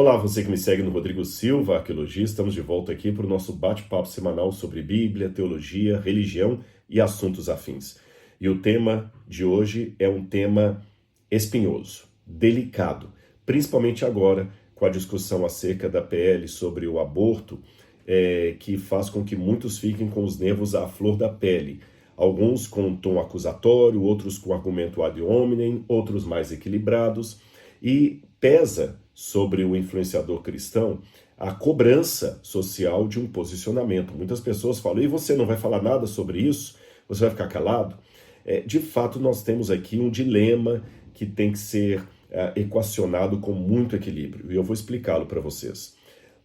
Olá, você que me segue no Rodrigo Silva, arqueologia. Estamos de volta aqui para o nosso bate-papo semanal sobre Bíblia, teologia, religião e assuntos afins. E o tema de hoje é um tema espinhoso, delicado, principalmente agora com a discussão acerca da PL sobre o aborto, que faz com que muitos fiquem com os nervos à flor da pele. Alguns com tom acusatório, outros com argumento ad hominem, outros mais equilibrados, e pesa sobre o influenciador cristão a cobrança social de um posicionamento. Muitas pessoas falam, e você não vai falar nada sobre isso? Você vai ficar calado? De fato, nós temos aqui um dilema que tem que ser equacionado com muito equilíbrio, e eu vou explicá-lo para vocês.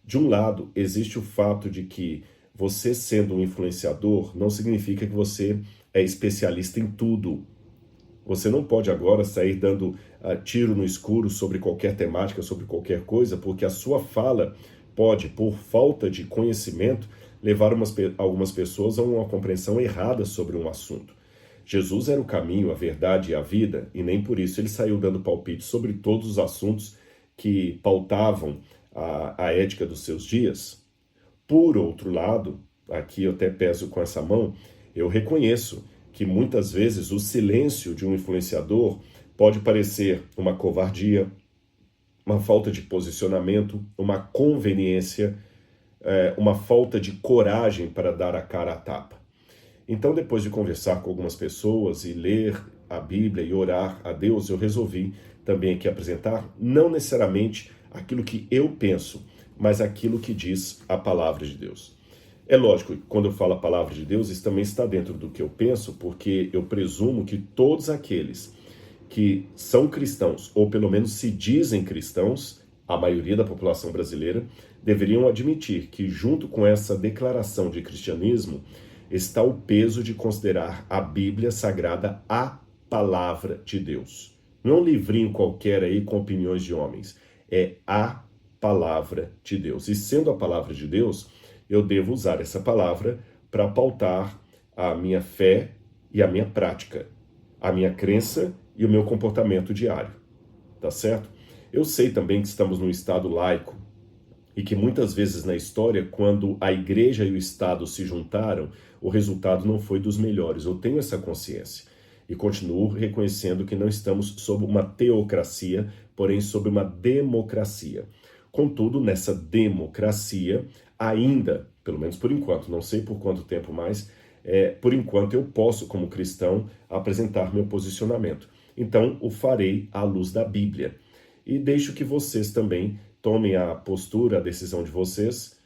De um lado, existe o fato de que você sendo um influenciador não significa que você é especialista em tudo. Você não pode agora sair dando tiro no escuro sobre qualquer temática, sobre qualquer coisa, porque a sua fala pode, por falta de conhecimento, levar algumas pessoas a uma compreensão errada sobre um assunto. Jesus era o caminho, a verdade e a vida, e nem por isso ele saiu dando palpite sobre todos os assuntos que pautavam a ética dos seus dias. Por outro lado, aqui eu até peso com essa mão, eu reconheço que muitas vezes o silêncio de um influenciador pode parecer uma covardia, uma falta de posicionamento, uma conveniência, uma falta de coragem para dar a cara à tapa. Então, depois de conversar com algumas pessoas e ler a Bíblia e orar a Deus, eu resolvi também aqui apresentar não necessariamente aquilo que eu penso, mas aquilo que diz a palavra de Deus. É lógico que quando eu falo a palavra de Deus, isso também está dentro do que eu penso, porque eu presumo que todos aqueles que são cristãos, ou pelo menos se dizem cristãos, a maioria da população brasileira, deveriam admitir que junto com essa declaração de cristianismo está o peso de considerar a Bíblia Sagrada a palavra de Deus. Não é um livrinho qualquer aí com opiniões de homens, é a palavra de Deus. E sendo a palavra de Deus, eu devo usar essa palavra para pautar a minha fé e a minha prática, a minha crença e o meu comportamento diário, tá certo? Eu sei também que estamos num Estado laico e que muitas vezes na história, quando a igreja e o Estado se juntaram, o resultado não foi dos melhores. Eu tenho essa consciência e continuo reconhecendo que não estamos sob uma teocracia, porém sob uma democracia. Contudo, nessa democracia, ainda, pelo menos por enquanto, não sei por quanto tempo mais, por enquanto eu posso, como cristão, apresentar meu posicionamento. Então, o farei à luz da Bíblia. E deixo que vocês também tomem a postura, a decisão de vocês,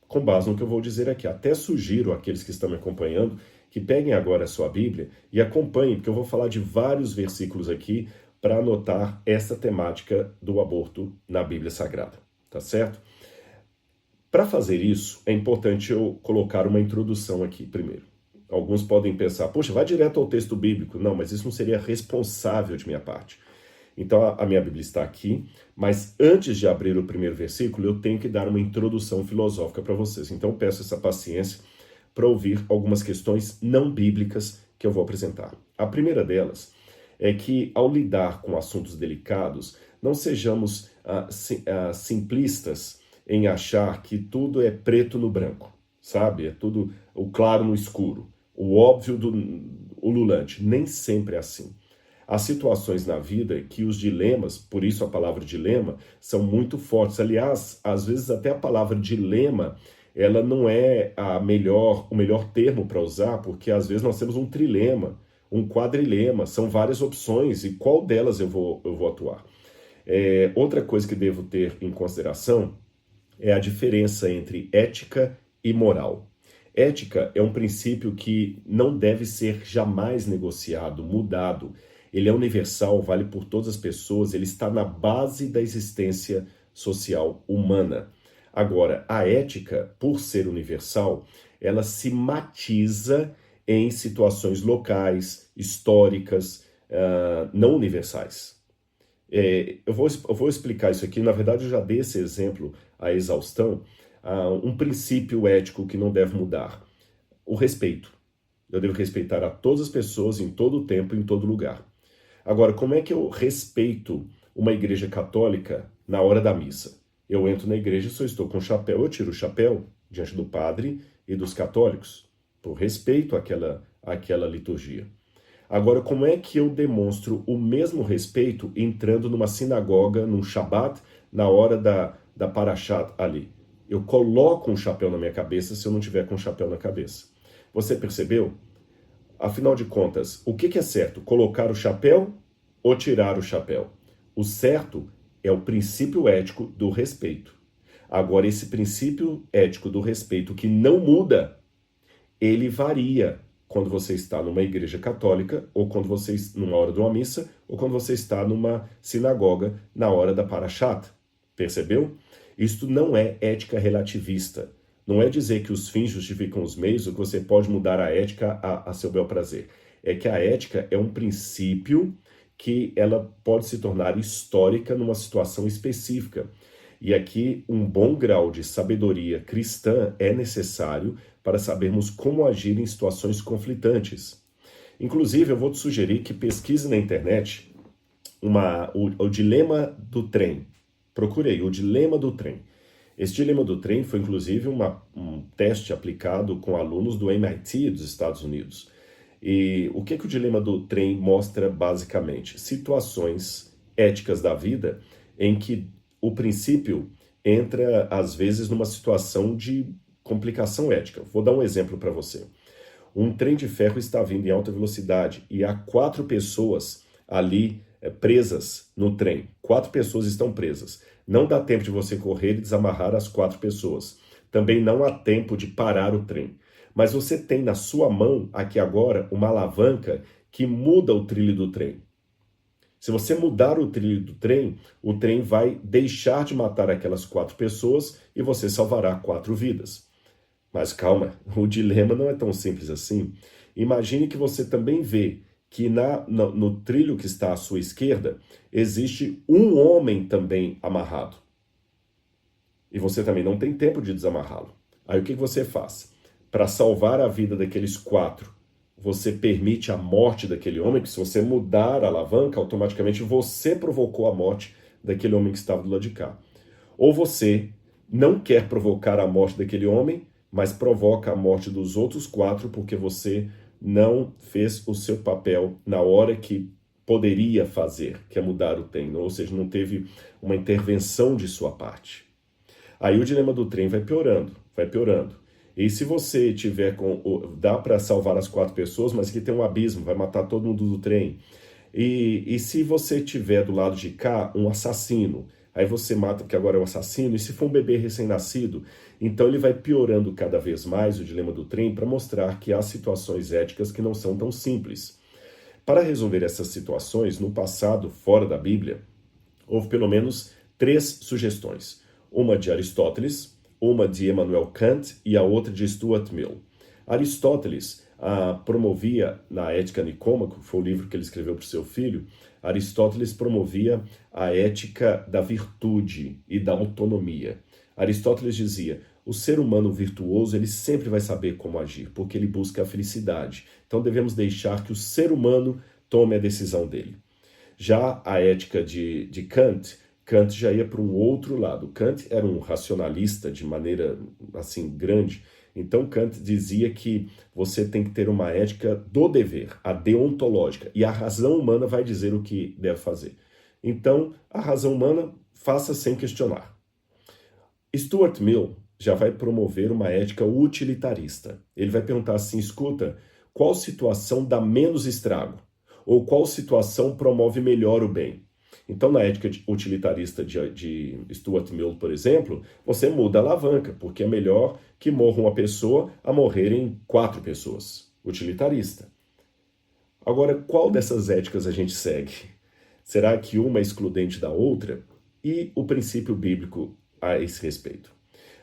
com base no que eu vou dizer aqui. Até sugiro àqueles que estão me acompanhando que peguem agora a sua Bíblia e acompanhem, porque eu vou falar de vários versículos aqui para anotar essa temática do aborto na Bíblia Sagrada, tá certo? Para fazer isso, é importante eu colocar uma introdução aqui primeiro. Alguns podem pensar, poxa, vai direto ao texto bíblico. Não, mas isso não seria responsável de minha parte. Então, a minha Bíblia está aqui, mas antes de abrir o primeiro versículo, eu tenho que dar uma introdução filosófica para vocês. Então, eu peço essa paciência para ouvir algumas questões não bíblicas que eu vou apresentar. A primeira delas é que, ao lidar com assuntos delicados, não sejamos simplistas em achar que tudo é preto no branco, sabe? É tudo o claro no escuro, o óbvio do ululante. Nem sempre é assim. Há situações na vida que os dilemas, por isso a palavra dilema, são muito fortes. Aliás, às vezes até a palavra dilema, ela não é o melhor termo para usar, porque às vezes nós temos um trilema, um quadrilema, são várias opções, e qual delas eu vou atuar? Outra coisa que devo ter em consideração é a diferença entre ética e moral. Ética é um princípio que não deve ser jamais negociado, mudado. Ele é universal, vale por todas as pessoas, ele está na base da existência social humana. Agora, a ética, por ser universal, ela se matiza em situações locais, históricas, não universais. Eu vou explicar isso aqui, na verdade eu já dei esse exemplo à exaustão, um princípio ético que não deve mudar, o respeito. Eu devo respeitar a todas as pessoas em todo o tempo, em todo lugar. Agora, como é que eu respeito uma igreja católica na hora da missa? Eu entro na igreja, se eu estou com chapéu, eu tiro o chapéu diante do padre e dos católicos, por respeito àquela liturgia. Agora, como é que eu demonstro o mesmo respeito entrando numa sinagoga, num Shabat, na hora da Parashat ali? Eu coloco um chapéu na minha cabeça se eu não tiver com um chapéu na cabeça. Você percebeu? Afinal de contas, o que é certo? Colocar o chapéu ou tirar o chapéu? O certo é o princípio ético do respeito. Agora, esse princípio ético do respeito que não muda, ele varia quando você está numa igreja católica, ou quando você numa hora de uma missa, ou quando você está numa sinagoga na hora da Parashat. Percebeu? Isto não é ética relativista. Não é dizer que os fins justificam os meios ou que você pode mudar a ética a seu bel prazer. É que a ética é um princípio que ela pode se tornar histórica numa situação específica. E aqui um bom grau de sabedoria cristã é necessário para sabermos como agir em situações conflitantes. Inclusive, eu vou te sugerir que pesquise na internet o dilema do trem. Procure aí, o dilema do trem. Esse dilema do trem foi, inclusive, um teste aplicado com alunos do MIT dos Estados Unidos. E o que o dilema do trem mostra, basicamente? Situações éticas da vida em que o princípio entra, às vezes, numa situação de complicação ética. Vou dar um exemplo para você. Um trem de ferro está vindo em alta velocidade e há 4 pessoas ali presas no trem. 4 pessoas estão presas. Não dá tempo de você correr e desamarrar as 4 pessoas. Também não há tempo de parar o trem. Mas você tem na sua mão, aqui agora, uma alavanca que muda o trilho do trem. Se você mudar o trilho do trem, o trem vai deixar de matar aquelas 4 pessoas e você salvará 4 vidas. Mas calma, o dilema não é tão simples assim. Imagine que você também vê que no trilho que está à sua esquerda, existe um homem também amarrado. E você também não tem tempo de desamarrá-lo. Aí o que você faz? Para salvar a vida daqueles 4, você permite a morte daquele homem, que se você mudar a alavanca, automaticamente você provocou a morte daquele homem que estava do lado de cá. Ou você não quer provocar a morte daquele homem, mas provoca a morte dos outros 4 porque você não fez o seu papel na hora que poderia fazer, que é mudar o trem, ou seja, não teve uma intervenção de sua parte. Aí o dilema do trem vai piorando, vai piorando. E se você tiver dá para salvar as 4 pessoas, mas que tem um abismo, vai matar todo mundo do trem. E se você tiver do lado de cá um assassino, aí você mata porque agora é o assassino, e se for um bebê recém-nascido, então ele vai piorando cada vez mais o dilema do trem para mostrar que há situações éticas que não são tão simples. Para resolver essas situações, no passado, fora da Bíblia, houve pelo menos 3 sugestões. Uma de Aristóteles, uma de Immanuel Kant e a outra de Stuart Mill. Aristóteles promovia, na Ética Nicômaco, foi o livro que ele escreveu para o seu filho, Aristóteles promovia a ética da virtude e da autonomia. Aristóteles dizia, o ser humano virtuoso ele sempre vai saber como agir, porque ele busca a felicidade. Então devemos deixar que o ser humano tome a decisão dele. Já a ética de Kant, Kant já ia para um outro lado. Kant era um racionalista de maneira assim grande. Então Kant dizia que você tem que ter uma ética do dever, a deontológica, e a razão humana vai dizer o que deve fazer. Então, a razão humana faça sem questionar. Stuart Mill já vai promover uma ética utilitarista. Ele vai perguntar assim, escuta, qual situação dá menos estrago? Ou qual situação promove melhor o bem? Então, na ética utilitarista de Stuart Mill, por exemplo, você muda a alavanca, porque é melhor que morra uma pessoa a morrerem 4 pessoas. Utilitarista. Agora, qual dessas éticas a gente segue? Será que uma é excludente da outra? E o princípio bíblico a esse respeito?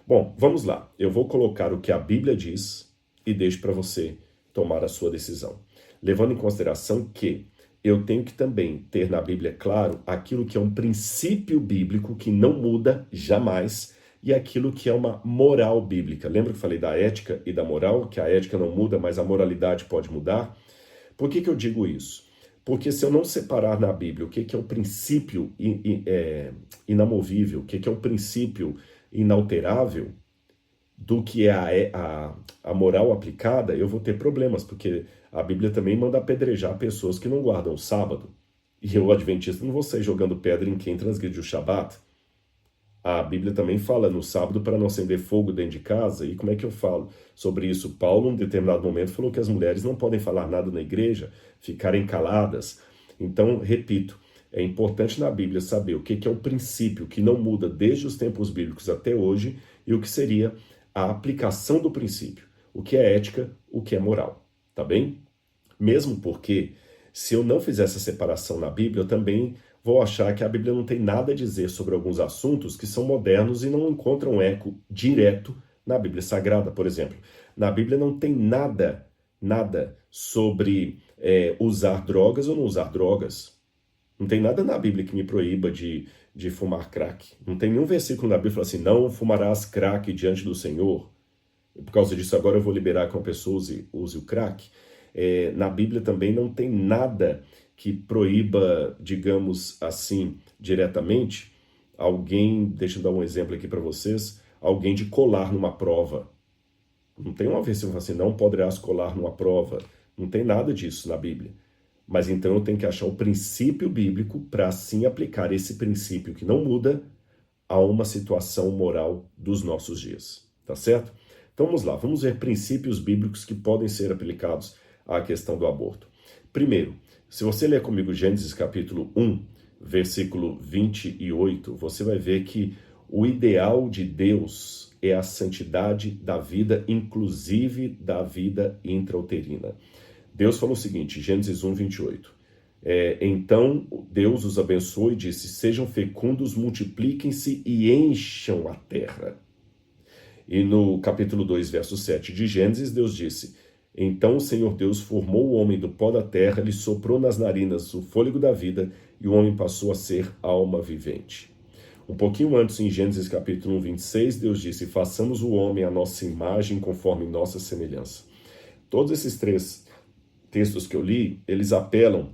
Bom, vamos lá. Eu vou colocar o que a Bíblia diz e deixo para você tomar a sua decisão. Levando em consideração que eu tenho que também ter na Bíblia claro aquilo que é um princípio bíblico que não muda jamais e aquilo que é uma moral bíblica. Lembra que eu falei da ética e da moral, que a ética não muda, mas a moralidade pode mudar? Por que eu digo isso? Porque se eu não separar na Bíblia o que é o princípio inamovível, o que é o princípio inalterável, do que é a moral aplicada, eu vou ter problemas, porque a Bíblia também manda apedrejar pessoas que não guardam o sábado. E eu, adventista, não vou sair jogando pedra em quem transgride o Shabat. A Bíblia também fala no sábado para não acender fogo dentro de casa. E como é que eu falo sobre isso? Paulo, em determinado momento, falou que as mulheres não podem falar nada na igreja, ficarem caladas. Então, repito, é importante na Bíblia saber o que é o princípio que não muda desde os tempos bíblicos até hoje e o que seria a aplicação do princípio. O que é ética, o que é moral. Tá bem? Mesmo porque, se eu não fizer essa separação na Bíblia, eu também vou achar que a Bíblia não tem nada a dizer sobre alguns assuntos que são modernos e não encontram eco direto na Bíblia Sagrada, por exemplo. Na Bíblia não tem nada sobre usar drogas ou não usar drogas. Não tem nada na Bíblia que me proíba de fumar crack. Não tem nenhum versículo na Bíblia que fala assim, não fumarás crack diante do Senhor. Por causa disso, agora eu vou liberar que uma pessoa use o crack. Na Bíblia também não tem nada que proíba, digamos assim, diretamente, alguém, deixa eu dar um exemplo aqui para vocês, alguém de colar numa prova. Não tem uma versão assim, não poderás colar numa prova. Não tem nada disso na Bíblia. Mas então eu tenho que achar o princípio bíblico para assim aplicar esse princípio que não muda a uma situação moral dos nossos dias. Tá certo? Então vamos lá, vamos ver princípios bíblicos que podem ser aplicados à questão do aborto. Primeiro, se você ler comigo Gênesis capítulo 1, versículo 28, você vai ver que o ideal de Deus é a santidade da vida, inclusive da vida intrauterina. Deus falou o seguinte, Gênesis 1, 28. Então Deus os abençoou e disse, sejam fecundos, multipliquem-se e encham a terra. E no capítulo 2, verso 7 de Gênesis, Deus disse, então o Senhor Deus formou o homem do pó da terra, lhe soprou nas narinas o fôlego da vida, e o homem passou a ser alma vivente. Um pouquinho antes, em Gênesis capítulo 1, 26, Deus disse, façamos o homem à nossa imagem, conforme nossa semelhança. Todos esses três textos que eu li, eles apelam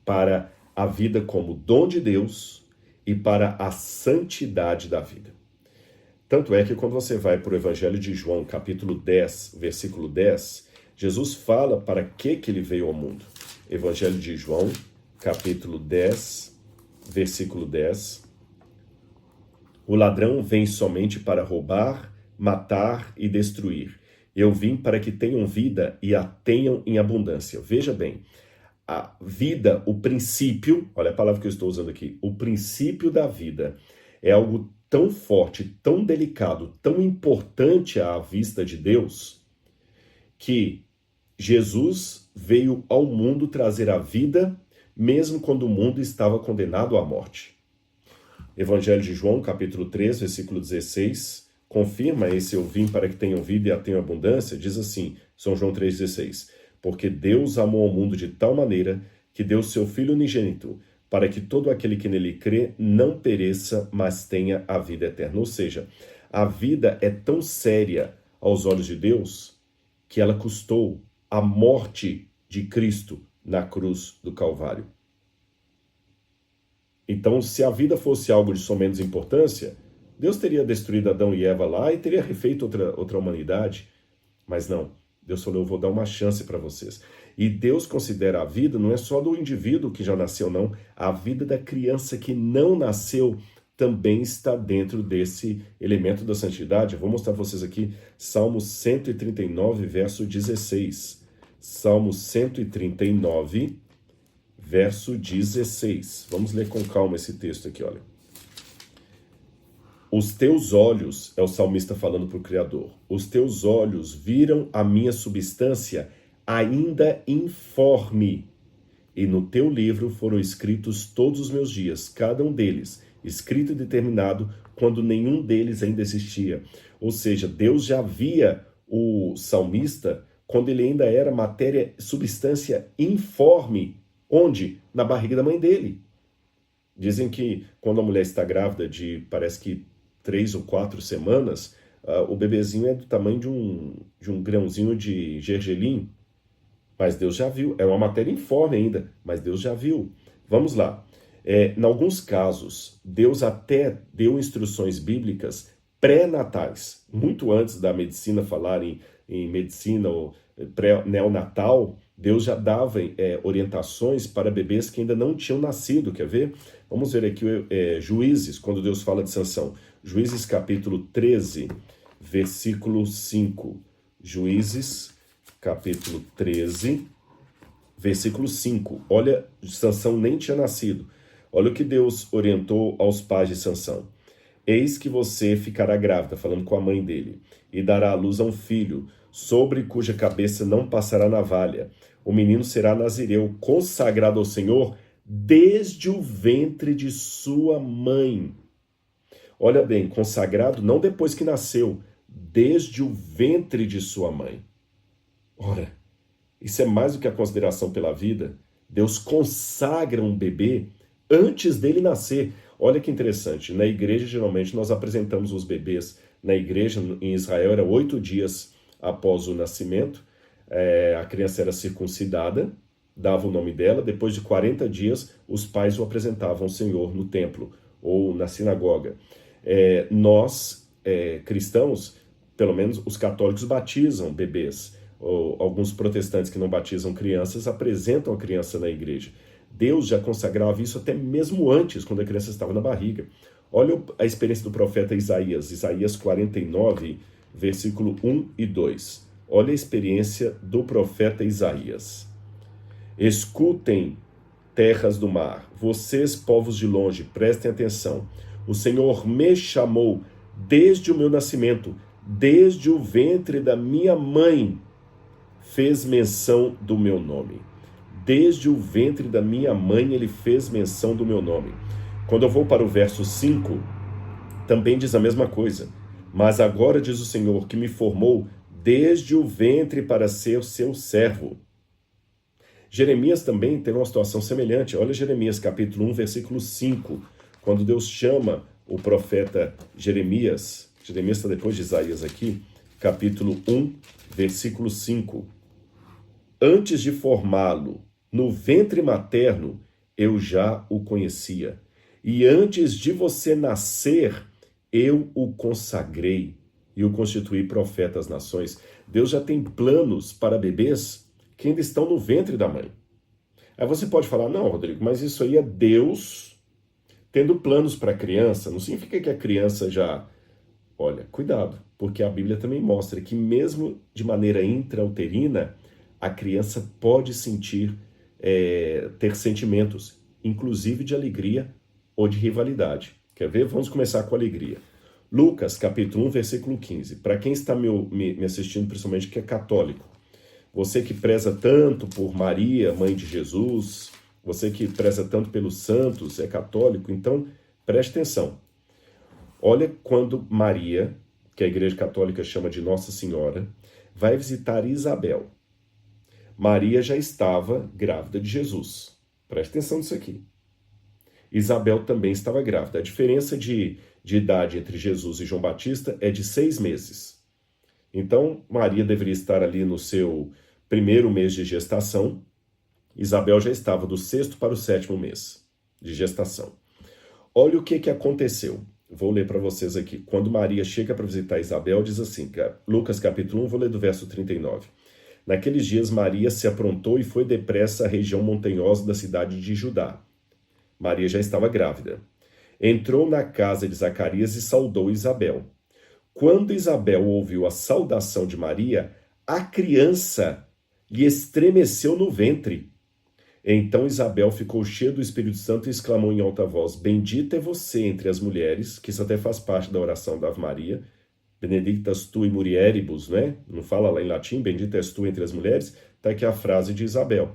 para a vida como dom de Deus e para a santidade da vida. Tanto é que quando você vai para o Evangelho de João, capítulo 10, versículo 10, Jesus fala para que ele veio ao mundo. Evangelho de João, capítulo 10, versículo 10. O ladrão vem somente para roubar, matar e destruir. Eu vim para que tenham vida e a tenham em abundância. Veja bem, a vida, o princípio, olha a palavra que eu estou usando aqui, o princípio da vida é algo tão forte, tão delicado, tão importante à vista de Deus, que Jesus veio ao mundo trazer a vida, mesmo quando o mundo estava condenado à morte. Evangelho de João, capítulo 3, versículo 16, confirma esse eu vim para que tenham vida e a tenham abundância, diz assim, São João 3,16, porque Deus amou o mundo de tal maneira que deu seu Filho unigênito, para que todo aquele que nele crê não pereça, mas tenha a vida eterna. Ou seja, a vida é tão séria aos olhos de Deus que ela custou a morte de Cristo na cruz do Calvário. Então, se a vida fosse algo de somente importância, Deus teria destruído Adão e Eva lá e teria refeito outra humanidade. Mas não, Deus falou, eu vou dar uma chance para vocês. E Deus considera a vida não é só do indivíduo que já nasceu, não. A vida da criança que não nasceu também está dentro desse elemento da santidade. Eu vou mostrar para vocês aqui Salmo 139, verso 16. Salmo 139, verso 16. Vamos ler com calma esse texto aqui, olha. Os teus olhos, é o salmista falando para o Criador, os teus olhos viram a minha substância ainda informe, e no teu livro foram escritos todos os meus dias, cada um deles, escrito e determinado, quando nenhum deles ainda existia. Ou seja, Deus já via o salmista quando ele ainda era matéria, substância informe. Onde? Na barriga da mãe dele. Dizem que quando a mulher está grávida de, parece que 3 ou 4 semanas, o bebezinho é do tamanho de um grãozinho de gergelim. Mas Deus já viu. É uma matéria informe ainda, mas Deus já viu. Vamos lá. Em alguns casos, Deus até deu instruções bíblicas pré-natais. Muito antes da medicina falar em medicina ou neonatal, Deus já dava orientações para bebês que ainda não tinham nascido. Quer ver? Vamos ver aqui Juízes, quando Deus fala de Sansão. Juízes capítulo 13, versículo 5. Juízes capítulo 13, versículo 5. Olha, Sansão nem tinha nascido. Olha o que Deus orientou aos pais de Sansão. Eis que você ficará grávida, falando com a mãe dele, e dará à luz a um filho, sobre cuja cabeça não passará navalha. O menino será nazireu, consagrado ao Senhor desde o ventre de sua mãe. Olha bem, consagrado não depois que nasceu, desde o ventre de sua mãe. Ora, isso é mais do que a consideração pela vida. Deus consagra um bebê antes dele nascer. Olha que interessante, na igreja geralmente nós apresentamos os bebês. Na igreja em Israel era 8 dias após o nascimento, a criança era circuncidada, dava o nome dela, depois de 40 dias os pais o apresentavam ao Senhor no templo ou na sinagoga. Nós, cristãos, pelo menos os católicos batizam bebês, ou alguns protestantes que não batizam crianças apresentam a criança na igreja. Deus já consagrava isso até mesmo antes, quando a criança estava na barriga. Olha a experiência do profeta Isaías, Isaías 49, versículo 1 e 2. Olha a experiência do profeta Isaías. Escutem, terras do mar, vocês, povos de longe, prestem atenção. O Senhor me chamou desde o meu nascimento, desde o ventre da minha mãe, fez menção do meu nome. Desde o ventre da minha mãe ele fez menção do meu nome. Quando eu vou para o verso 5, também diz a mesma coisa. Mas agora diz o Senhor que me formou desde o ventre para ser seu servo. Jeremias também teve uma situação semelhante. Olha Jeremias capítulo 1, versículo 5. Quando Deus chama o profeta Jeremias, Jeremias está depois de Isaías aqui, capítulo 1, versículo 5. Antes de formá-lo no ventre materno, eu já o conhecia. E antes de você nascer, eu o consagrei e o constituí profeta às nações. Deus já tem planos para bebês que ainda estão no ventre da mãe. Aí você pode falar, não, Rodrigo, mas isso aí é Deus tendo planos para a criança. Não significa que a criança já... Olha, cuidado, porque a Bíblia também mostra que mesmo de maneira intrauterina, a criança pode sentir, ter sentimentos, inclusive de alegria ou de rivalidade. Quer ver? Vamos começar com alegria. Lucas, capítulo 1, versículo 15. Para quem está me assistindo, principalmente que é católico, você que preza tanto por Maria, mãe de Jesus, você que preza tanto pelos santos, é católico, então preste atenção. Olha quando Maria, que a Igreja Católica chama de Nossa Senhora, vai visitar Isabel. Maria já estava grávida de Jesus. Preste atenção nisso aqui. Isabel também estava grávida. A diferença de idade entre Jesus e João Batista é de 6 meses. Então, Maria deveria estar ali no seu primeiro mês de gestação. Isabel já estava do 6º para o 7º mês de gestação. Olha o que aconteceu. Vou ler para vocês aqui. Quando Maria chega para visitar Isabel, diz assim, Lucas capítulo 1, vou ler do verso 39. Naqueles dias, Maria se aprontou e foi depressa à região montanhosa da cidade de Judá. Maria já estava grávida. Entrou na casa de Zacarias e saudou Isabel. Quando Isabel ouviu a saudação de Maria, a criança lhe estremeceu no ventre. Então Isabel ficou cheia do Espírito Santo e exclamou em alta voz, bendita é você entre as mulheres, que isso até faz parte da oração da Ave Maria, benedictas tu in mulieribus, né? Não fala lá em latim, bendita és tu entre as mulheres, está aqui a frase de Isabel.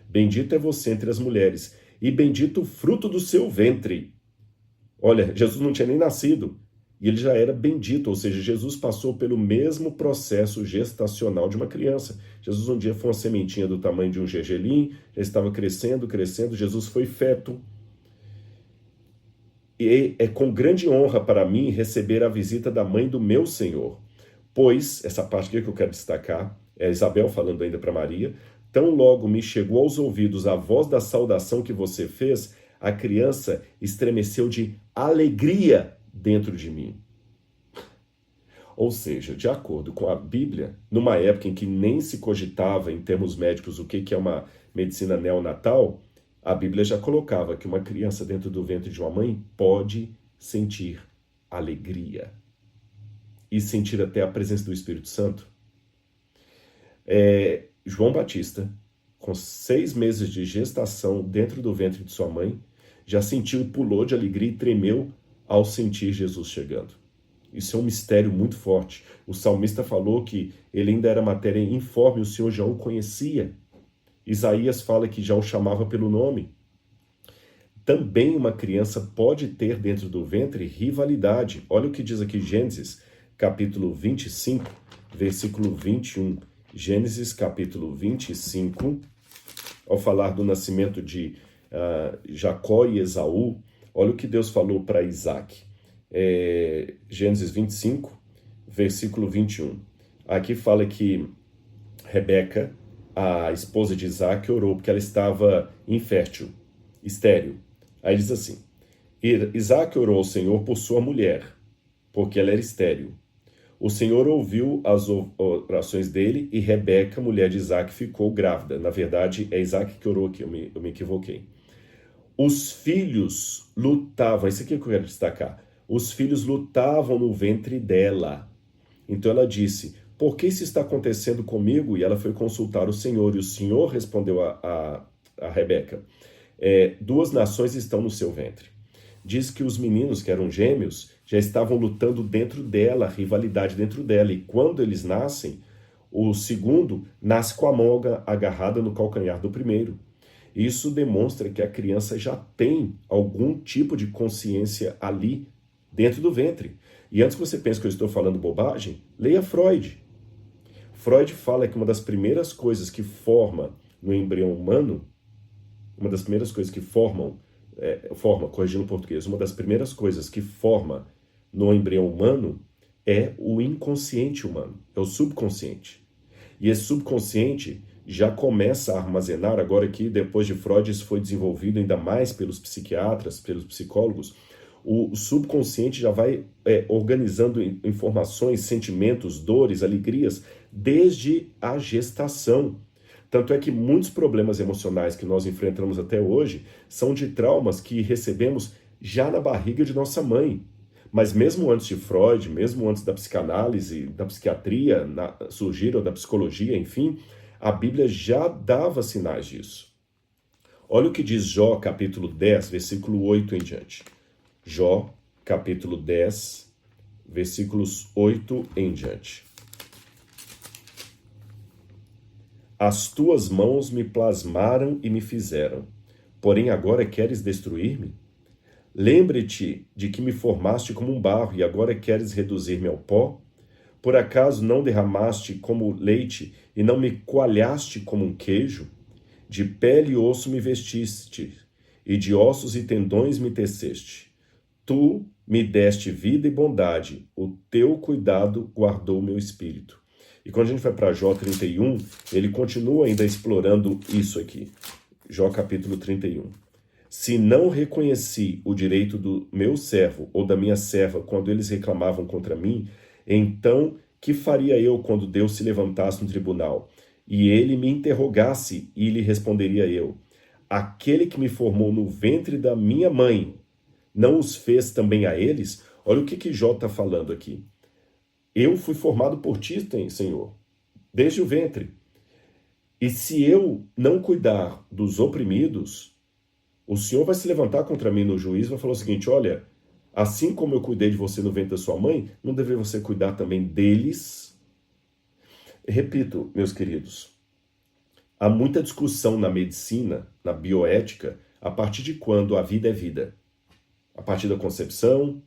Bendita é você entre as mulheres, e bendito o fruto do seu ventre. Olha, Jesus não tinha nem nascido, e ele já era bendito, ou seja, Jesus passou pelo mesmo processo gestacional de uma criança. Jesus um dia foi uma sementinha do tamanho de um gergelim, já estava crescendo, Jesus foi feto. E é com grande honra para mim receber a visita da mãe do meu Senhor. Pois, essa parte aqui que eu quero destacar, é Isabel falando ainda para Maria, Tão logo me chegou aos ouvidos a voz da saudação que você fez, a criança estremeceu de alegria dentro de mim. Ou seja, de acordo com a Bíblia, numa época em que nem se cogitava em termos médicos o que é uma medicina neonatal, a Bíblia já colocava que uma criança dentro do ventre de uma mãe pode sentir alegria e sentir até a presença do Espírito Santo. João Batista, com 6 meses de gestação dentro do ventre de sua mãe, já sentiu e pulou de alegria e tremeu ao sentir Jesus chegando. Isso é um mistério muito forte. O salmista falou que ele ainda era matéria informe, o Senhor já o conhecia. Isaías fala que já o chamava pelo nome. Também uma criança pode ter dentro do ventre rivalidade. Olha o que diz aqui Gênesis, capítulo 25, versículo 21. Gênesis, capítulo 25, ao falar do nascimento de Jacó e Esaú, olha o que Deus falou para Isaac. Gênesis 25, versículo 21. Aqui fala que Rebeca, a esposa de Isaac, orou porque ela estava infértil, estéril. Aí diz assim: Isaac orou ao Senhor por sua mulher, porque ela era estéril. O Senhor ouviu as orações dele e Rebeca, mulher de Isaac, ficou grávida. Na verdade, é Isaac que orou aqui, eu me equivoquei. Os filhos lutavam, isso aqui que eu quero destacar. Os filhos lutavam no ventre dela. Então ela disse: por que isso está acontecendo comigo? E ela foi consultar o Senhor, e o Senhor respondeu a Rebeca: 2 nações estão no seu ventre. Diz que os meninos, que eram gêmeos, já estavam lutando dentro dela, rivalidade dentro dela. E quando eles nascem, o segundo nasce com a mão agarrada no calcanhar do primeiro. Isso demonstra que a criança já tem algum tipo de consciência ali dentro do ventre. E antes que você pense que eu estou falando bobagem, leia Freud. Freud fala que uma das primeiras coisas que forma no embrião humano, uma das primeiras coisas que corrigindo o português, uma das primeiras coisas que forma no embrião humano é o inconsciente humano, é o subconsciente. E esse subconsciente já começa a armazenar, agora que depois de Freud isso foi desenvolvido ainda mais pelos psiquiatras, pelos psicólogos, o subconsciente já vai organizando informações, sentimentos, dores, alegrias, desde a gestação. Tanto é que muitos problemas emocionais que nós enfrentamos até hoje são de traumas que recebemos já na barriga de nossa mãe. Mas mesmo antes de Freud, mesmo antes da psicanálise, da psiquiatria surgir, ou da psicologia, enfim, a Bíblia já dava sinais disso. Olha o que diz Jó, capítulo 10, versículo 8 em diante. Jó, capítulo 10, versículos 8 em diante. As tuas mãos me plasmaram e me fizeram, porém agora queres destruir-me? Lembre-te de que me formaste como um barro e agora queres reduzir-me ao pó? Por acaso não derramaste como leite e não me coalhaste como um queijo? De pele e osso me vestiste, e de ossos e tendões me teceste. Tu me deste vida e bondade, o teu cuidado guardou o meu espírito. E quando a gente vai para Jó 31, ele continua ainda explorando isso aqui. Jó capítulo 31. Se não reconheci o direito do meu servo ou da minha serva quando eles reclamavam contra mim, então que faria eu quando Deus se levantasse no tribunal e ele me interrogasse e lhe responderia eu: aquele que me formou no ventre da minha mãe não os fez também a eles? Olha o que Jó está falando aqui. Eu fui formado por ti, Senhor, desde o ventre. E se eu não cuidar dos oprimidos, o Senhor vai se levantar contra mim no juízo e vai falar o seguinte: olha, assim como eu cuidei de você no ventre da sua mãe, não deveria você cuidar também deles? Repito, meus queridos, há muita discussão na medicina, na bioética, a partir de quando a vida é vida. A partir da concepção,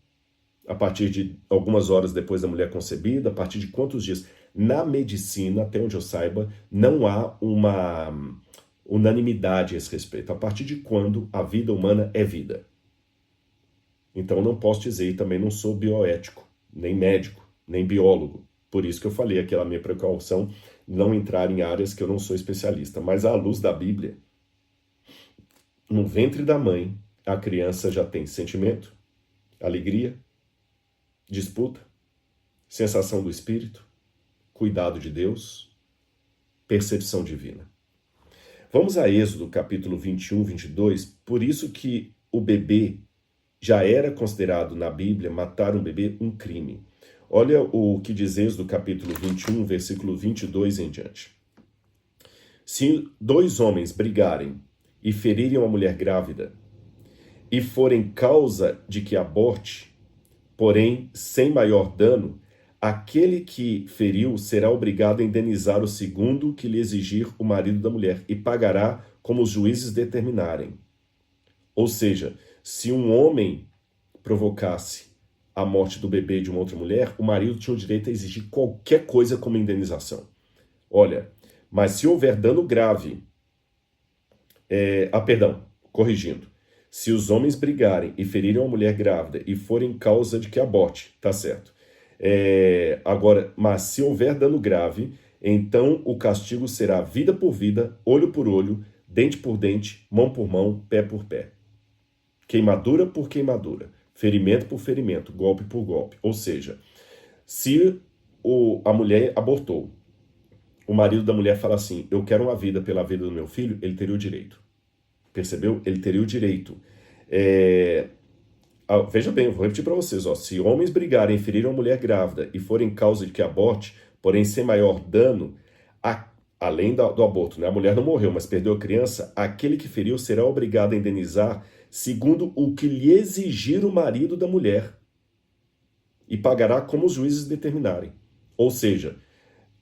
a partir de algumas horas depois da mulher concebida, a partir de quantos dias. Na medicina, até onde eu saiba, não há uma unanimidade a esse respeito. A partir de quando a vida humana é vida. Então, não posso dizer, e também não sou bioético, nem médico, nem biólogo. Por isso que eu falei aquela minha precaução, não entrar em áreas que eu não sou especialista. Mas à luz da Bíblia, no ventre da mãe, a criança já tem sentimento, alegria, disputa, sensação do Espírito, cuidado de Deus, percepção divina. Vamos a Êxodo capítulo 21, 22. Por isso que o bebê já era considerado na Bíblia, matar um bebê, um crime. Olha o que diz Êxodo capítulo 21, versículo 22 em diante. Se dois homens brigarem e ferirem uma mulher grávida, e forem causa de que aborte, porém sem maior dano, aquele que feriu será obrigado a indenizar o segundo que lhe exigir o marido da mulher e pagará como os juízes determinarem. Ou seja, se um homem provocasse a morte do bebê de uma outra mulher, o marido tinha o direito a exigir qualquer coisa como indenização. Olha, mas se houver dano grave, corrigindo, se os homens brigarem e ferirem uma mulher grávida e forem causa de que aborte, tá certo. Agora, mas se houver dano grave, então o castigo será vida por vida, olho por olho, dente por dente, mão por mão, pé por pé. Queimadura por queimadura, ferimento por ferimento, golpe por golpe. Ou seja, se a mulher abortou, o marido da mulher fala assim, eu quero uma vida pela vida do meu filho, ele teria o direito. Percebeu? Ele teria o direito. Veja bem, eu vou repetir para vocês. Se homens brigarem e ferirem uma mulher grávida e forem causa de que aborte, porém sem maior dano, além do aborto, né? A mulher não morreu, mas perdeu a criança, aquele que feriu será obrigado a indenizar segundo o que lhe exigir o marido da mulher e pagará como os juízes determinarem. Ou seja,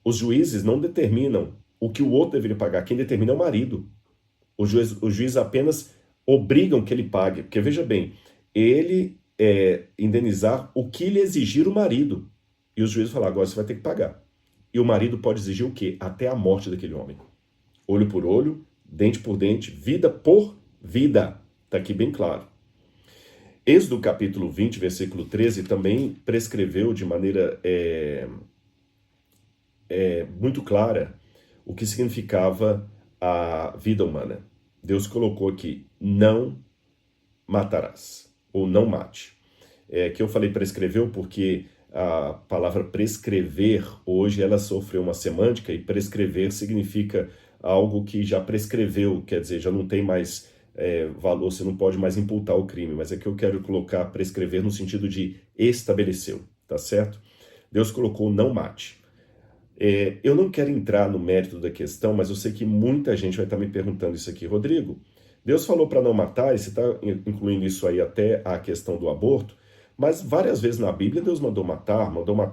os juízes não determinam o que o outro deveria pagar, quem determina é o marido. Os juízes apenas obrigam que ele pague, porque veja bem, ele indenizar o que lhe exigir o marido. E os juízes falam, agora você vai ter que pagar. E o marido pode exigir o quê? Até a morte daquele homem. Olho por olho, dente por dente, vida por vida. Está aqui bem claro. Êxodo capítulo 20, versículo 13, também prescreveu de maneira muito clara o que significava a vida humana. Deus colocou aqui, não matarás, ou não mate. Que eu falei prescreveu porque a palavra prescrever, hoje ela sofreu uma semântica, e prescrever significa algo que já prescreveu, quer dizer, já não tem mais valor, você não pode mais imputar o crime, mas é que eu quero colocar prescrever no sentido de estabeleceu, tá certo? Deus colocou não mate. Eu não quero entrar no mérito da questão, mas eu sei que muita gente vai estar me perguntando isso aqui. Rodrigo, Deus falou para não matar, e você está incluindo isso aí até a questão do aborto, mas várias vezes na Bíblia Deus mandou matar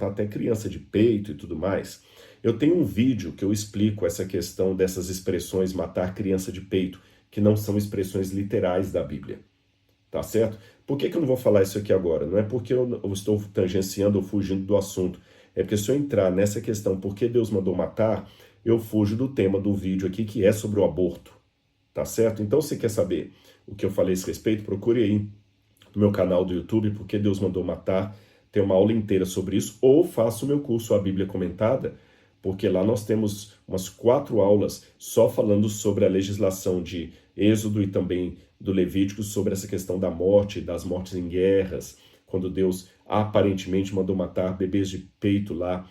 até criança de peito e tudo mais. Eu tenho um vídeo que eu explico essa questão dessas expressões matar criança de peito, que não são expressões literais da Bíblia, tá certo? Por que eu não vou falar isso aqui agora? Não é porque eu estou tangenciando ou fugindo do assunto, é porque se eu entrar nessa questão, por que Deus mandou matar, eu fujo do tema do vídeo aqui, que é sobre o aborto, tá certo? Então, se quer saber o que eu falei a esse respeito, procure aí no meu canal do YouTube, por que Deus mandou matar, tem uma aula inteira sobre isso, ou faça o meu curso A Bíblia Comentada, porque lá nós temos umas 4 aulas só falando sobre a legislação de Êxodo e também do Levítico, sobre essa questão da morte, das mortes em guerras, quando Deus aparentemente mandou matar bebês de peito lá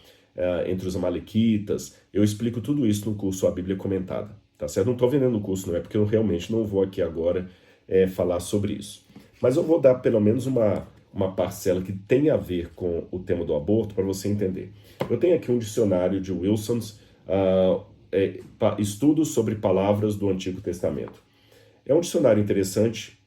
entre os amalequitas. Eu explico tudo isso no curso A Bíblia Comentada, tá certo? Não estou vendendo o curso, não é porque eu realmente não vou aqui agora falar sobre isso. Mas eu vou dar pelo menos uma parcela que tem a ver com o tema do aborto para você entender. Eu tenho aqui um dicionário de Wilson's, estudos sobre palavras do Antigo Testamento. É um dicionário interessante,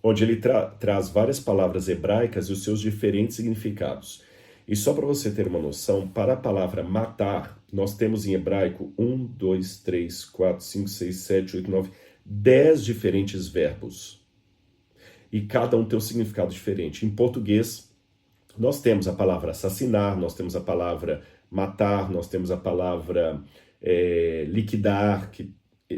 onde ele traz várias palavras hebraicas e os seus diferentes significados. E só para você ter uma noção, para a palavra matar, nós temos em hebraico 1, 2, 3, 4, 5, 6, 7, 8, 9, 10 diferentes verbos. E cada um tem um significado diferente. Em português, nós temos a palavra assassinar, nós temos a palavra matar, nós temos a palavra liquidar, que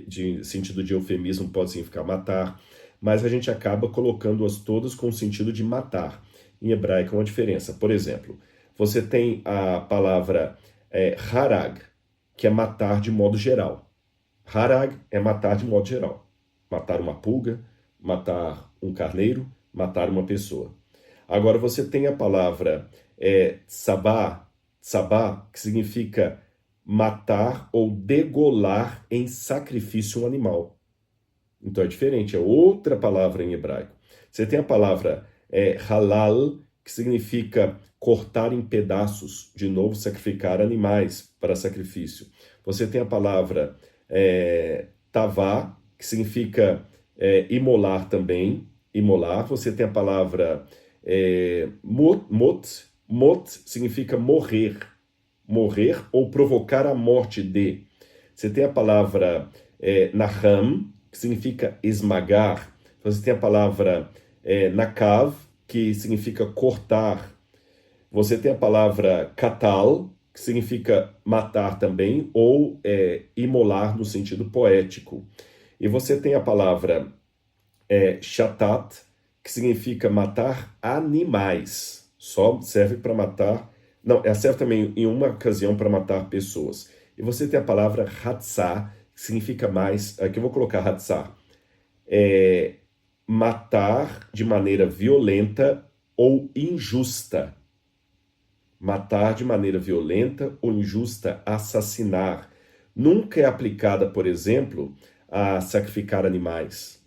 de sentido de eufemismo pode significar matar, mas a gente acaba colocando-as todas com o sentido de matar. Em hebraico é uma diferença. Por exemplo, Você tem a palavra harag, que é matar de modo geral. Harag é matar de modo geral. Matar uma pulga, matar um carneiro, matar uma pessoa. Agora você tem a palavra tsabá, que significa matar ou degolar em sacrifício um animal. Então é diferente, é outra palavra em hebraico. Você tem a palavra halal, que significa cortar em pedaços, de novo, sacrificar animais para sacrifício. Você tem a palavra tavá, que significa imolar também, imolar. Você tem a palavra mot significa morrer, morrer ou provocar a morte de. Você tem a palavra naham, que significa esmagar. Você tem a palavra nakav, que significa cortar. Você tem a palavra katal, que significa matar também, ou imolar no sentido poético. E você tem a palavra shatat, que significa matar animais. Só serve para matar... Não, serve também em uma ocasião para matar pessoas. E você tem a palavra hatzah, que significa mais... Aqui eu vou colocar hatzah. Matar de maneira violenta ou injusta. Matar de maneira violenta ou injusta, assassinar. Nunca é aplicada, por exemplo, a sacrificar animais,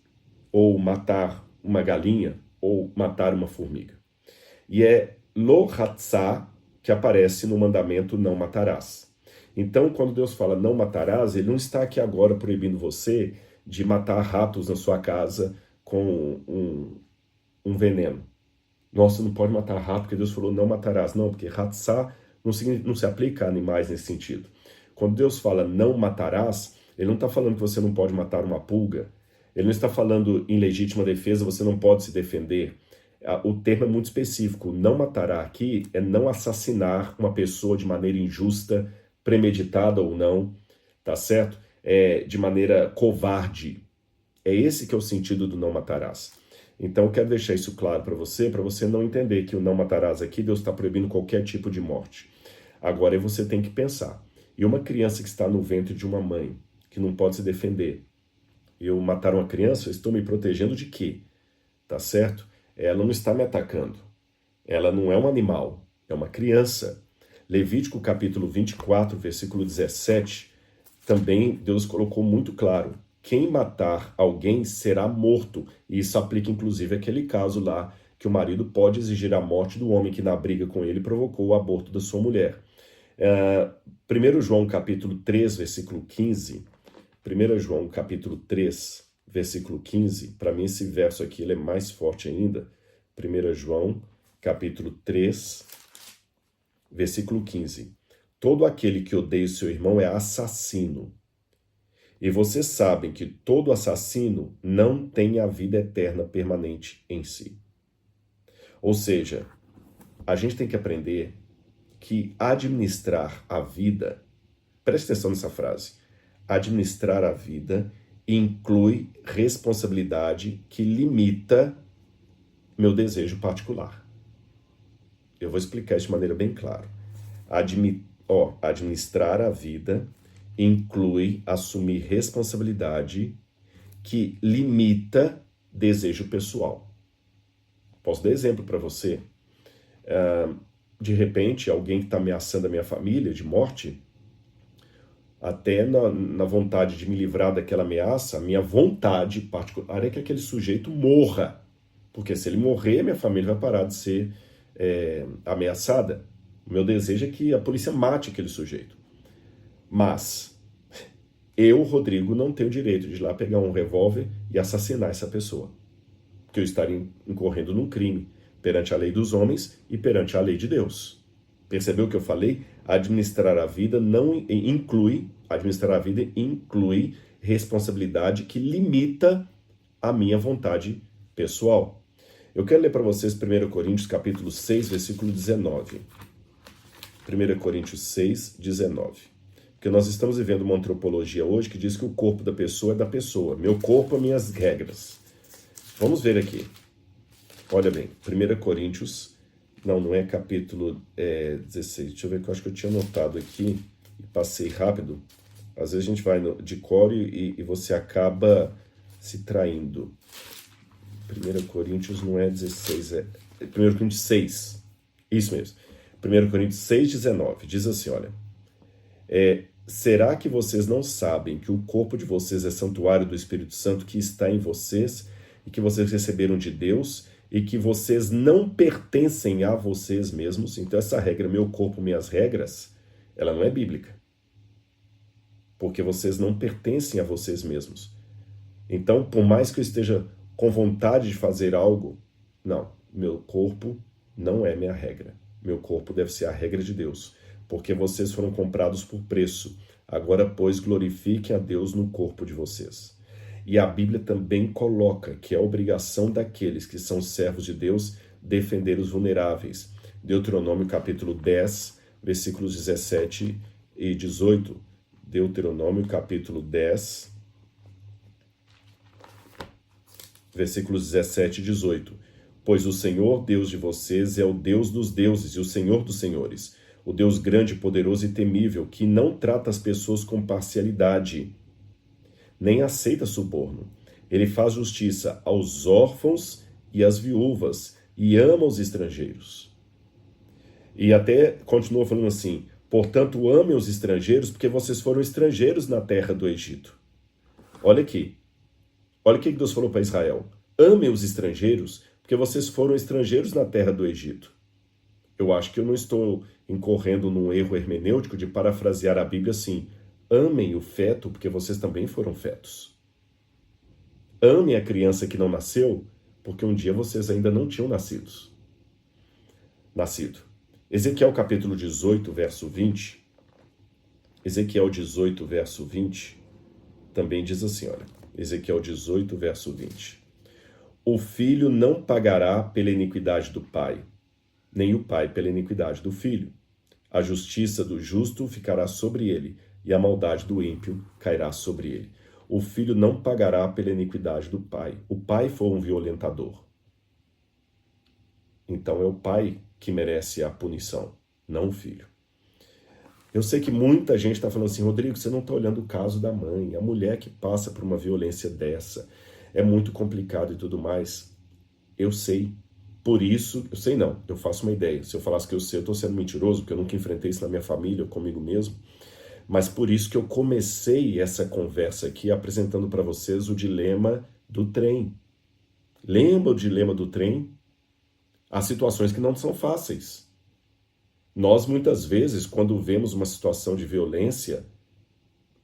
ou matar uma galinha, ou matar uma formiga. E é lo hatzah que aparece no mandamento não matarás. Então, quando Deus fala não matarás, ele não está aqui agora proibindo você de matar ratos na sua casa com um veneno. Nossa, não pode matar rato porque Deus falou não matarás. Não, porque hatzah não se aplica a animais nesse sentido. Quando Deus fala não matarás, ele não está falando que você não pode matar uma pulga. Ele não está falando em legítima defesa, você não pode se defender. O termo é muito específico. Não matará aqui é não assassinar uma pessoa de maneira injusta, premeditada ou não, tá certo? De maneira covarde. É esse que é o sentido do não matarás. Então, eu quero deixar isso claro para você não entender que o não matarás aqui, Deus está proibindo qualquer tipo de morte. Agora, você tem que pensar. E uma criança que está no ventre de uma mãe, que não pode se defender, eu matar uma criança, eu estou me protegendo de quê? Tá certo? Ela não está me atacando. Ela não é um animal, é uma criança. Levítico capítulo 24, versículo 17, também Deus colocou muito claro. Quem matar alguém será morto. E isso aplica inclusive aquele caso lá que o marido pode exigir a morte do homem que na briga com ele provocou o aborto da sua mulher. 1 João capítulo 3, versículo 15. 1 João capítulo 3, versículo 15. Para mim esse verso aqui ele é mais forte ainda. 1 João capítulo 3, versículo 15. Todo aquele que odeia o seu irmão é assassino. E vocês sabem que todo assassino não tem a vida eterna permanente em si. Ou seja, a gente tem que aprender que administrar a vida, preste atenção nessa frase, administrar a vida inclui responsabilidade que limita meu desejo particular. Eu vou explicar isso de maneira bem clara. Administrar a vida inclui assumir responsabilidade que limita desejo pessoal. Posso dar exemplo para você? De repente, alguém que está ameaçando a minha família de morte, até na vontade de me livrar daquela ameaça, a minha vontade particular é que aquele sujeito morra. Porque se ele morrer, minha família vai parar de ser ameaçada. O meu desejo é que a polícia mate aquele sujeito. Mas eu, Rodrigo, não tenho direito de ir lá pegar um revólver e assassinar essa pessoa. Porque eu estaria incorrendo num crime perante a lei dos homens e perante a lei de Deus. Percebeu o que eu falei? Administrar a vida inclui responsabilidade que limita a minha vontade pessoal. Eu quero ler para vocês 1 Coríntios capítulo 6, versículo 19. 1 Coríntios 6, 19. Porque nós estamos vivendo uma antropologia hoje que diz que o corpo da pessoa é da pessoa. Meu corpo, minhas regras. Vamos ver aqui. Olha bem, 1 Coríntios Não é capítulo 16. Deixa eu ver, que eu acho que eu tinha anotado aqui e passei rápido. Às vezes a gente vai de cor e você acaba se traindo. 1 Coríntios não é 16, é 1 Coríntios 6. Isso mesmo. 1 Coríntios 6, 19. Diz assim, olha. Será que vocês não sabem que o corpo de vocês é santuário do Espírito Santo que está em vocês e que vocês receberam de Deus e que vocês não pertencem a vocês mesmos? Então essa regra, meu corpo, minhas regras, ela não é bíblica. Porque vocês não pertencem a vocês mesmos. Então, por mais que eu esteja com vontade de fazer algo, não, meu corpo não é minha regra. Meu corpo deve ser a regra de Deus, porque vocês foram comprados por preço. Agora, pois, glorifiquem a Deus no corpo de vocês. E a Bíblia também coloca que é obrigação daqueles que são servos de Deus defender os vulneráveis. Deuteronômio capítulo 10, versículos 17 e 18. Deuteronômio capítulo 10, versículos 17 e 18. Pois o Senhor, Deus de vocês, é o Deus dos deuses e o Senhor dos senhores, o Deus grande, poderoso e temível, que não trata as pessoas com parcialidade, nem aceita suborno. Ele faz justiça aos órfãos e às viúvas e ama os estrangeiros. E até continua falando assim, portanto, amem os estrangeiros, porque vocês foram estrangeiros na terra do Egito. Olha aqui. Olha o que Deus falou para Israel. Amem os estrangeiros, porque vocês foram estrangeiros na terra do Egito. Eu acho que eu não estou incorrendo num erro hermenêutico de parafrasear a Bíblia assim. Amem o feto, porque vocês também foram fetos. Amem a criança que não nasceu, porque um dia vocês ainda não tinham nascido. Ezequiel capítulo 18, verso 20. Ezequiel 18, verso 20, também diz assim, olha. Ezequiel 18, verso 20. O filho não pagará pela iniquidade do pai, nem o pai pela iniquidade do filho. A justiça do justo ficará sobre ele, e a maldade do ímpio cairá sobre ele. O filho não pagará pela iniquidade do pai. O pai foi um violentador. Então é o pai que merece a punição, não o filho. Eu sei que muita gente está falando assim, Rodrigo, você não está olhando o caso da mãe, a mulher que passa por uma violência dessa, é muito complicado e tudo mais. Eu sei, por isso, eu sei não, eu faço uma ideia. Se eu falasse que eu sei, eu estou sendo mentiroso, porque eu nunca enfrentei isso na minha família, comigo mesmo. Mas por isso que eu comecei essa conversa aqui apresentando para vocês o dilema do trem. Lembra o dilema do trem? Há situações que não são fáceis. Nós, muitas vezes, quando vemos uma situação de violência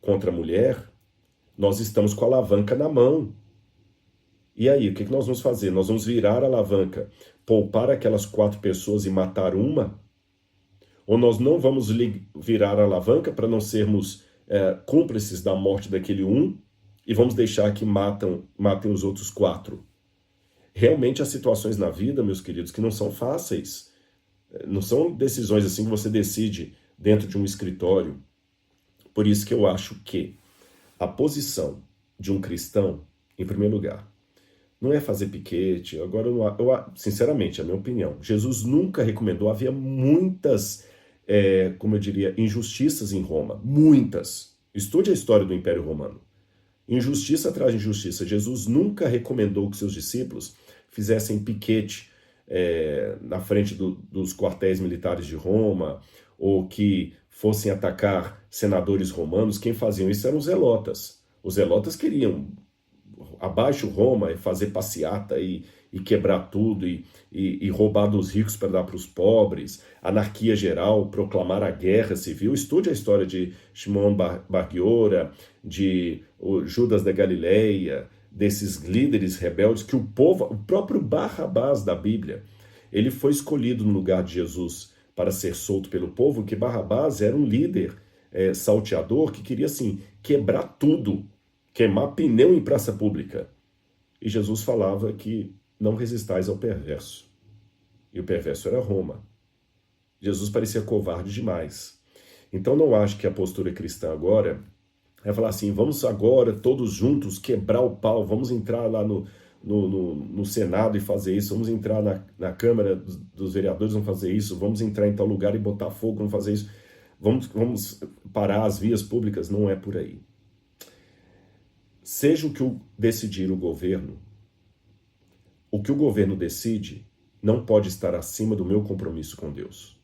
contra a mulher, nós estamos com a alavanca na mão. E aí, o que nós vamos fazer? Nós vamos virar a alavanca, poupar aquelas 4 pessoas e matar uma? Ou nós não vamos virar a alavanca para não sermos cúmplices da morte daquele um e vamos deixar que matem os outros 4? Realmente há situações na vida, meus queridos, que não são fáceis. Não são decisões assim que você decide dentro de um escritório. Por isso que eu acho que a posição de um cristão, em primeiro lugar, não é fazer piquete. Agora, sinceramente, é a minha opinião. Jesus nunca recomendou, havia muitas, como eu diria, injustiças em Roma. Muitas. Estude a história do Império Romano. Injustiça atrás de injustiça. Jesus nunca recomendou que seus discípulos fizessem piquete na frente dos quartéis militares de Roma, ou que fossem atacar senadores romanos. Quem faziam isso eram os zelotas. Os zelotas queriam abaixo Roma e fazer passeata e quebrar tudo e roubar dos ricos para dar para os pobres, anarquia geral, proclamar a guerra civil. Estude a história de Shimon Bar Giora, de Judas da Galileia, desses líderes rebeldes que o próprio Barrabás da Bíblia, ele foi escolhido no lugar de Jesus para ser solto pelo povo, que Barrabás era um líder salteador que queria, assim, quebrar tudo, queimar pneu em praça pública. E Jesus falava que não resistais ao perverso. E o perverso era Roma. Jesus parecia covarde demais. Então não acho que a postura cristã agora é falar assim, vamos agora todos juntos quebrar o pau, vamos entrar lá no Senado e fazer isso, vamos entrar na Câmara dos Vereadores, vamos fazer isso, vamos entrar em tal lugar e botar fogo, vamos fazer isso, vamos parar as vias públicas. Não é por aí. Seja o que decidir o que o governo decide não pode estar acima do meu compromisso com Deus.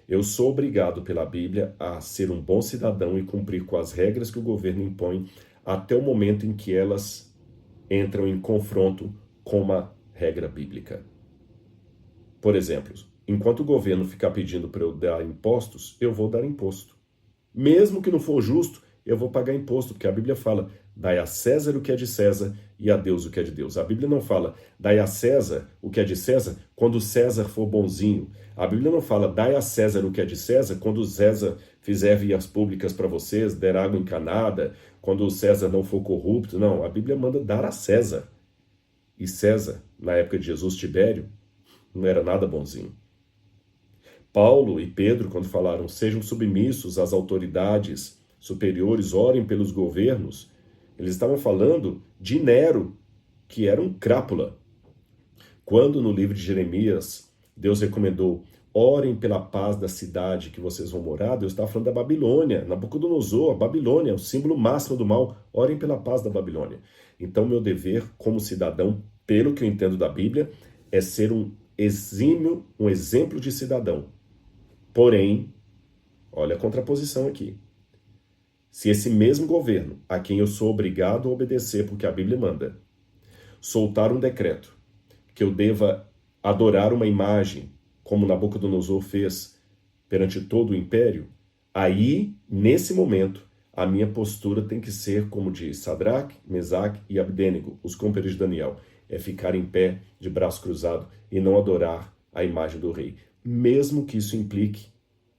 Eu sou obrigado pela Bíblia a ser um bom cidadão e cumprir com as regras que o governo impõe até o momento em que elas entram em confronto com uma regra bíblica. Por exemplo, enquanto o governo ficar pedindo para eu dar impostos, eu vou dar imposto. Mesmo que não for justo, eu vou pagar imposto, porque a Bíblia fala: dai a César o que é de César e a Deus o que é de Deus. A Bíblia não fala: dai a César o que é de César quando César for bonzinho. A Bíblia não fala: dai a César o que é de César quando César fizer vias públicas para vocês, der água encanada, quando César não for corrupto. Não, a Bíblia manda dar a César. E César, na época de Jesus, Tibério, não era nada bonzinho. Paulo e Pedro, quando falaram: sejam submissos às autoridades superiores, orem pelos governos, eles estavam falando de Nero, que era um crápula. Quando no livro de Jeremias, Deus recomendou: orem pela paz da cidade que vocês vão morar, Deus estava falando da Babilônia. Nabucodonosor, a Babilônia, o símbolo máximo do mal. Orem pela paz da Babilônia. Então, meu dever como cidadão, pelo que eu entendo da Bíblia, é ser um exemplo de cidadão. Porém, olha a contraposição aqui. Se esse mesmo governo, a quem eu sou obrigado a obedecer porque a Bíblia manda, soltar um decreto que eu deva adorar uma imagem, como Nabucodonosor fez perante todo o império, aí, nesse momento, a minha postura tem que ser como de Sadraque, Mesaque e Abdênego, os cômplices de Daniel, é ficar em pé, de braço cruzado, e não adorar a imagem do rei, mesmo que isso implique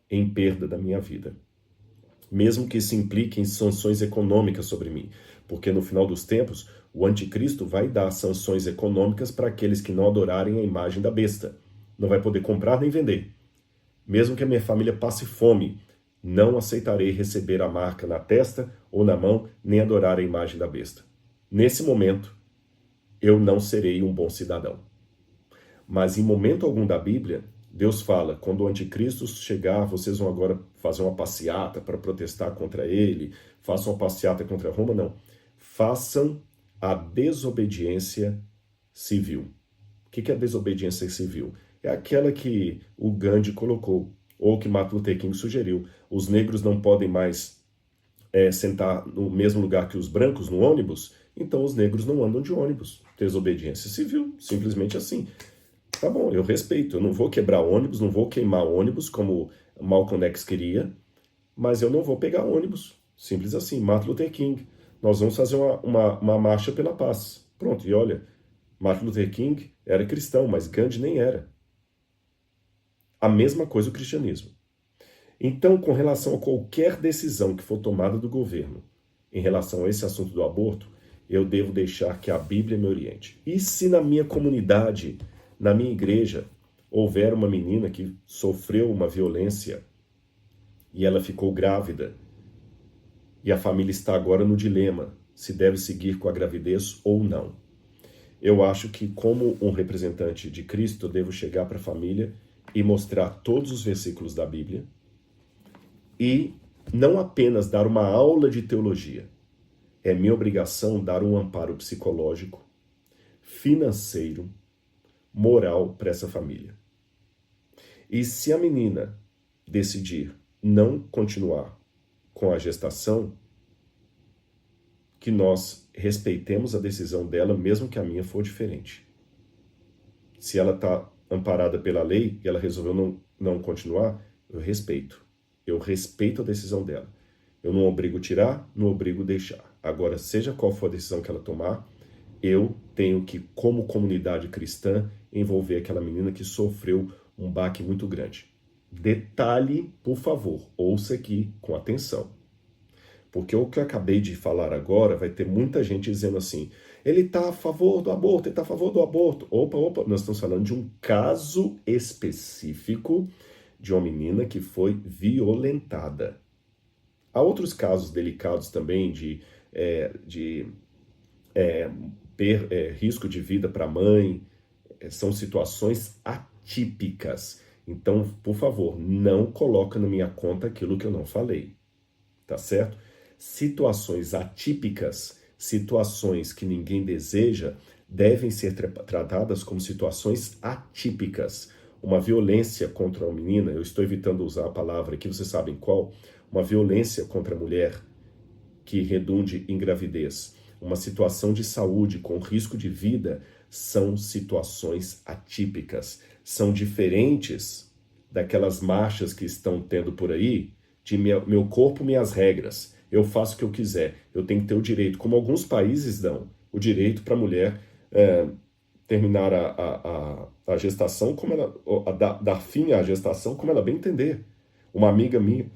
em perda da minha vida. Mesmo que isso implique em sanções econômicas sobre mim, porque no final dos tempos, o anticristo vai dar sanções econômicas para aqueles que não adorarem a imagem da besta. Não vai poder comprar nem vender. Mesmo que a minha família passe fome, não aceitarei receber a marca na testa ou na mão, nem adorar a imagem da besta. Nesse momento, eu não serei um bom cidadão. Mas em momento algum da Bíblia, Deus fala: quando o anticristo chegar, vocês vão agora fazer uma passeata para protestar contra ele, façam uma passeata contra Roma. Não. Façam a desobediência civil. O que é a desobediência civil? É aquela que o Gandhi colocou, ou que Martin Luther King sugeriu. Os negros não podem mais sentar no mesmo lugar que os brancos no ônibus, então os negros não andam de ônibus. Desobediência civil, simplesmente assim. Tá bom, eu respeito, eu não vou quebrar ônibus, não vou queimar ônibus como Malcolm X queria, mas eu não vou pegar ônibus, simples assim. Martin Luther King, nós vamos fazer uma marcha pela paz. Pronto, e olha, Martin Luther King era cristão, mas Gandhi nem era. A mesma coisa o cristianismo. Então, com relação a qualquer decisão que for tomada do governo em relação a esse assunto do aborto, eu devo deixar que a Bíblia me oriente. E se na minha comunidade, na minha igreja, houver uma menina que sofreu uma violência e ela ficou grávida, e a família está agora no dilema se deve seguir com a gravidez ou não. Eu acho que, como um representante de Cristo, eu devo chegar para a família e mostrar todos os versículos da Bíblia e não apenas dar uma aula de teologia. É minha obrigação dar um amparo psicológico, financeiro, moral para essa família. E se a menina decidir não continuar com a gestação, que nós respeitemos a decisão dela, mesmo que a minha for diferente. Se ela está amparada pela lei e ela resolveu não continuar, eu respeito. Eu respeito a decisão dela. Eu não obrigo tirar, não obrigo deixar. Agora, seja qual for a decisão que ela tomar, eu tenho que, como comunidade cristã, envolver aquela menina que sofreu um baque muito grande. Detalhe, por favor, ouça aqui com atenção. Porque o que eu acabei de falar agora vai ter muita gente dizendo assim: ele está a favor do aborto, ele está a favor do aborto. Opa, nós estamos falando de um caso específico de uma menina que foi violentada. Há outros casos delicados também de risco de vida para a mãe, são situações atípicas. Então, por favor, não coloca na minha conta aquilo que eu não falei, tá certo? Situações atípicas, situações que ninguém deseja, devem ser tratadas como situações atípicas. Uma violência contra uma menina, eu estou evitando usar a palavra aqui, vocês sabem qual? Uma violência contra a mulher que redunde em gravidez. Uma situação de saúde com risco de vida são situações atípicas. São diferentes daquelas marchas que estão tendo por aí, de meu corpo, minhas regras. Eu faço o que eu quiser. Eu tenho que ter o direito, como alguns países dão, o direito para a mulher terminar a gestação, como ela, dar fim à gestação como ela bem entender. Uma amiga minha,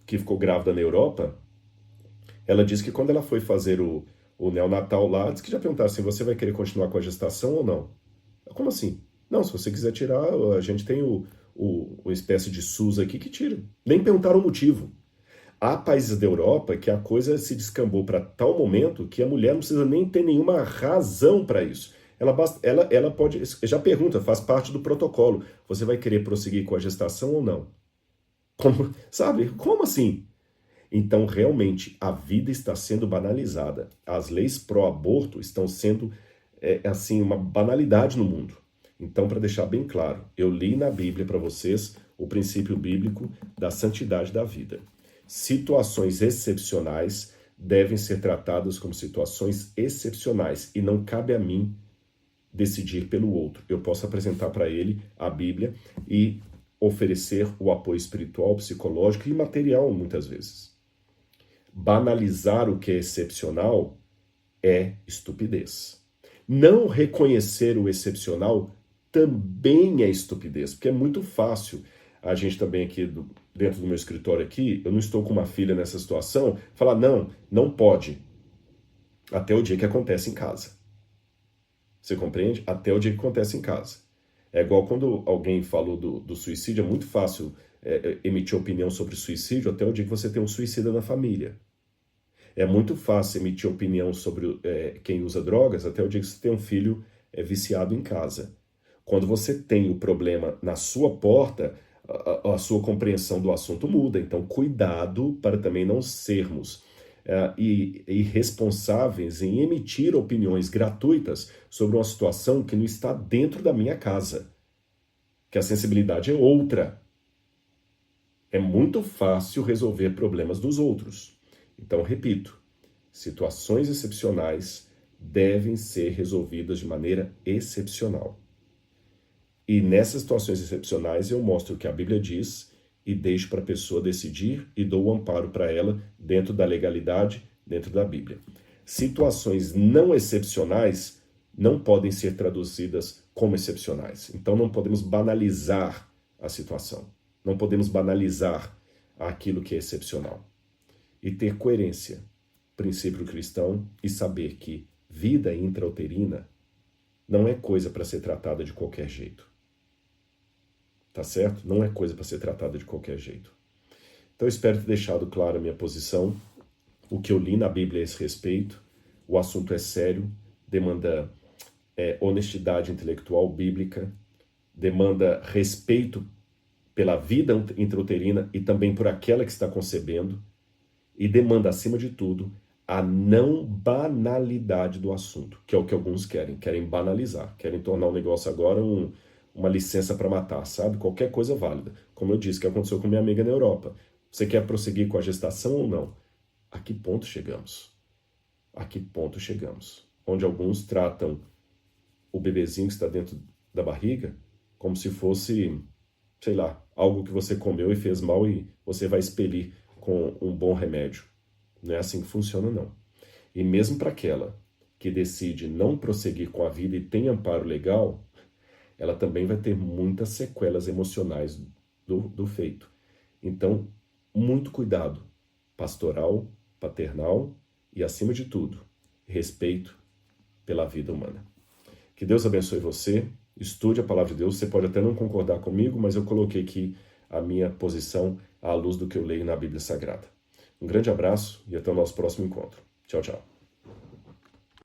que ficou grávida na Europa, ela disse que quando ela foi fazer o neonatal lá, disse que já perguntaram assim, você vai querer continuar com a gestação ou não? Como assim? Não, se você quiser tirar, a gente tem o espécie de SUS aqui que tira. Nem perguntaram o motivo. Há países da Europa que a coisa se descambou para tal momento que a mulher não precisa nem ter nenhuma razão para isso. Ela pode, já pergunta, faz parte do protocolo. Você vai querer prosseguir com a gestação ou não? Como, sabe? Como assim? Então, realmente, a vida está sendo banalizada. As leis pró-aborto estão sendo, assim, uma banalidade no mundo. Então, para deixar bem claro, eu li na Bíblia para vocês o princípio bíblico da santidade da vida. Situações excepcionais devem ser tratadas como situações excepcionais e não cabe a mim decidir pelo outro. Eu posso apresentar para ele a Bíblia e oferecer o apoio espiritual, psicológico e material, muitas vezes. Banalizar o que é excepcional é estupidez. Não reconhecer o excepcional também é estupidez, porque é muito fácil. A gente também aqui, dentro do meu escritório aqui, eu não estou com uma filha nessa situação, falar, não pode. Até o dia que acontece em casa. Você compreende? Até o dia que acontece em casa. É igual quando alguém falou do suicídio, é muito fácil emitir opinião sobre suicídio até o dia que você tem um suicida na família. É muito fácil emitir opinião sobre quem usa drogas até o dia que você tem um filho viciado em casa. Quando você tem o problema na sua porta, a sua compreensão do assunto muda. Então, cuidado para também não sermos irresponsáveis em emitir opiniões gratuitas sobre uma situação que não está dentro da minha casa. Que a sensibilidade é outra. É muito fácil resolver problemas dos outros. Então, repito, situações excepcionais devem ser resolvidas de maneira excepcional. E nessas situações excepcionais eu mostro o que a Bíblia diz e deixo para a pessoa decidir e dou o amparo para ela dentro da legalidade, dentro da Bíblia. Situações não excepcionais não podem ser traduzidas como excepcionais. Então não podemos banalizar a situação. Não podemos banalizar aquilo que é excepcional. E ter coerência, princípio cristão, e saber que vida intrauterina não é coisa para ser tratada de qualquer jeito. Tá certo? Não é coisa para ser tratada de qualquer jeito. Então eu espero ter deixado claro a minha posição, o que eu li na Bíblia a esse respeito. O assunto é sério, demanda honestidade intelectual bíblica, demanda respeito pela vida intrauterina e também por aquela que está concebendo, e demanda, acima de tudo, a não banalidade do assunto, que é o que alguns querem banalizar, querem tornar o negócio agora uma licença para matar, sabe? Qualquer coisa válida. Como eu disse, que aconteceu com minha amiga na Europa. Você quer prosseguir com a gestação ou não? A que ponto chegamos? A que ponto chegamos? Onde alguns tratam o bebezinho que está dentro da barriga como se fosse, sei lá, algo que você comeu e fez mal e você vai expelir com um bom remédio. Não é assim que funciona, não. E mesmo para aquela que decide não prosseguir com a vida e tem amparo legal, ela também vai ter muitas sequelas emocionais do feito. Então, muito cuidado, pastoral, paternal e, acima de tudo, respeito pela vida humana. Que Deus abençoe você, estude a palavra de Deus. Você pode até não concordar comigo, mas eu coloquei aqui a minha posição à luz do que eu leio na Bíblia Sagrada. Um grande abraço e até o nosso próximo encontro. Tchau, tchau.